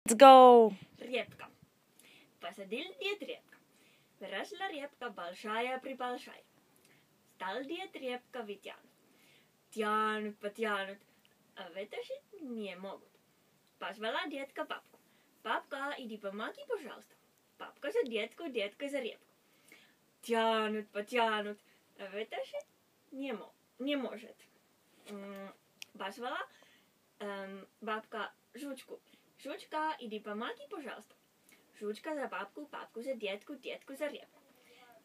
Let's go! Репка. Посадили дед репка. Выросла репка большая-пребольшая. Стал дед репка вытянут. Тянут, потянут, а вытащить не могут. Позвала детка папку. Папка, иди помоги, пожалуйста. Папка за детку, детка за репку. Тянут, потянут, а вытащить не может. Позвала бабка жучку. Жучка, иди помоги, пожалуйста. Жучка за бабку, папку за детку, детку за репку.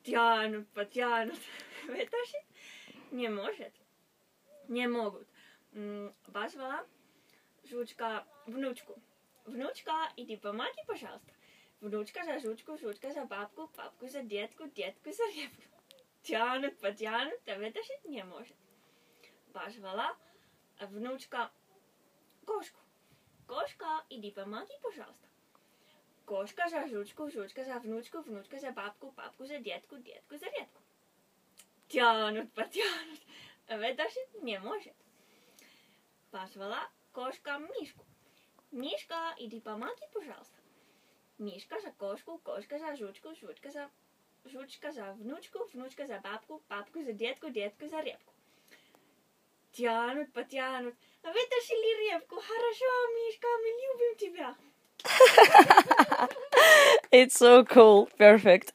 Тянут, потянут, вытащить не может. Не могут. Позвала жучка внучку. Внучка, иди помоги, пожалуйста. Внучка за жучку, жучка за бабку, папку за детку, детку за репку. Тянут, потянут, а вытащить не может. Позвала внучка кошку. Кошка, иди помоги, пожалуйста. Кошка за жучку, жучка за внучку, внучка за бабку, папку за детку, детку за репку. Тянут, потянут, а вытащить не может. Позвала кошка Мишку. Мишка, иди помоги, пожалуйста. Мишка за кошку, кошка за жучку, жучка за внучку, внучка за бабку, папку за детку, детку за репку. Тянут, потянут, а вытащили репку. Хорошо, Мишка, мы любим тебя. It's so cool. Perfect.